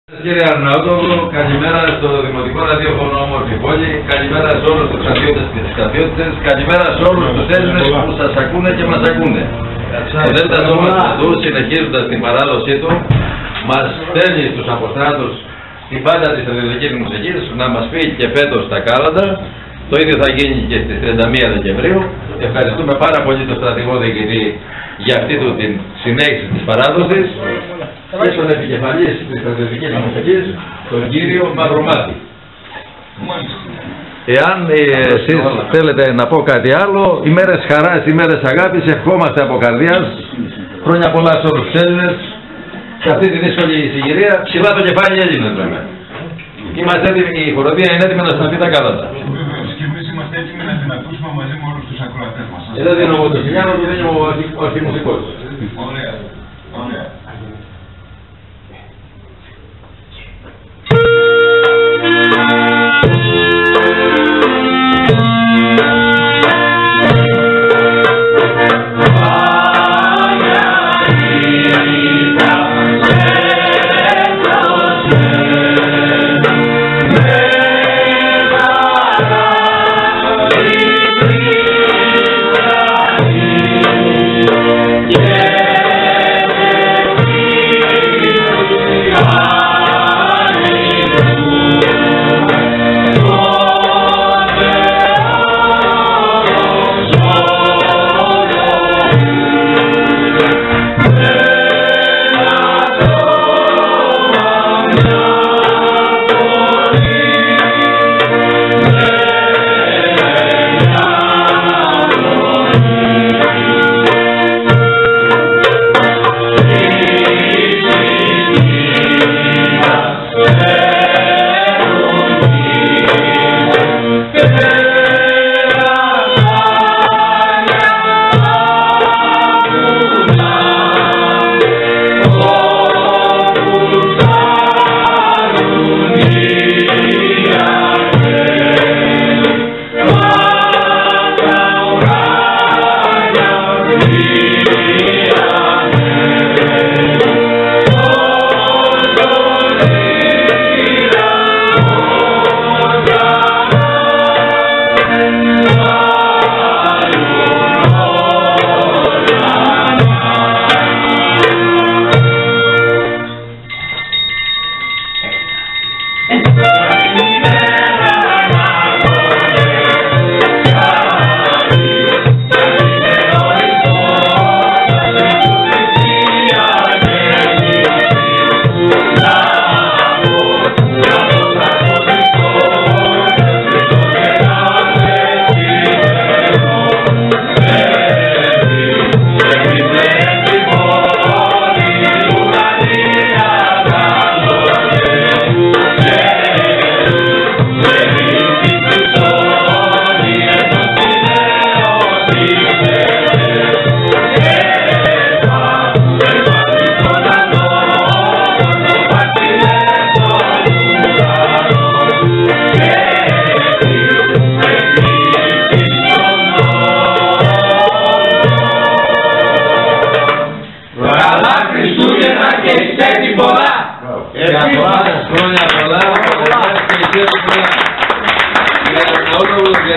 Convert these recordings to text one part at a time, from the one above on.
Κύριε Αρναούτογλου, καλημέρα στο Δημοτικό Ραδιόφωνο Όμορφη Πόλη, καλημέρα σε όλους τους στρατιώτες και τις στρατιώτες, καλημέρα σε όλους τους Έλληνες που σας ακούνε και μας ακούνε. Ο Δέλτας Νόμας του, συνεχίζοντας την παράδοσή του, μας στέλνει στους αποστράτους την πάντα της στρατιωτικής μουσικής να μας πει και φέτος τα κάλαντα. Το ίδιο θα γίνει και στις 31 Δεκεμβρίου. Ευχαριστούμε πάρα πολύ τον στρατηγό διοικητή για αυτή του την συνέχιση της παράδοσης και στον επικεφαλής της στρατιωτικής μουσικής, τον κύριο Μαυρομάτη. Εάν εσείς θέλετε να πω κάτι άλλο, ημέρες χαράς, ημέρες αγάπης, ευχόμαστε από καρδιάς. Χρόνια πολλά σε όλους τους Έλληνες. Σε αυτή τη δύσκολη συγκυρία, ψηλά το κεφάλι Έλληνες λέμε. Είμαστε έτοιμοι, η χοροδία είναι έτοιμη να σας πει τα κάλαντα. Και εμείς είμαστε έτοιμοι να την ακούσουμε μαζί με όλους τους ακροατές μας. Εδώ δίνω εγώ το σιλιάνο, του δίνω ο αρχιμουσικός. Ωραία, ωραία.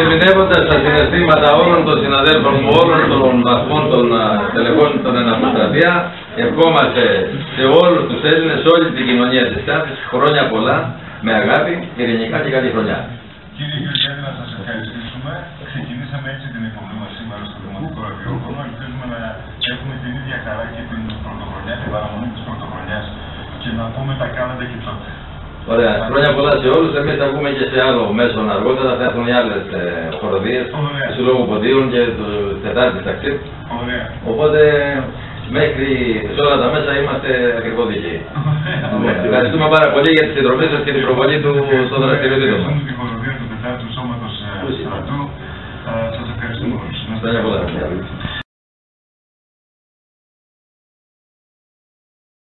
Ερμηνεύοντας τα συναισθήματα όλων των συναδέλφων μου, όλων των βαθμών των τελεχών των Εναποστρατεία, ευχόμαστε σε όλους τους Έλληνες, σε όλη την κοινωνία της Ξάνθης, χρόνια πολλά, με αγάπη, ειρηνικά και καλή χρονιά. Κύριε Γεωργιάδη, να σας ευχαριστήσουμε. Ξεκινήσαμε έτσι την εκπομπή μας σήμερα στο Δημοτικό Ραδιόφωνο. Ελπίζουμε να έχουμε την ίδια χαρά και την πρωτοχρονιά, την παραμονή της πρωτοχρονιάς και να πούμε τα κάλαντα και τότε. Ωραία. Χρόνια πολλά σε όλους. Εμείς θα βγούμε και σε άλλο μέσο αργότερα. Θα έρθουν οι άλλες χοροδίες του Συλλόγου Ποντίων και του Τετάρτης Ταξίτ. Οπότε μέχρι σε όλα τα μέσα είμαστε ακριβώς δικαίοι. Ευχαριστούμε πάρα πολύ για τη συνδρομή σας και την προβολή του στο δραστηριοτήτων μας. Τη χοροδία του Τετάρτου Σώματος Στρατού. Σας ευχαριστούμε όλους. Χρόνια πολλά.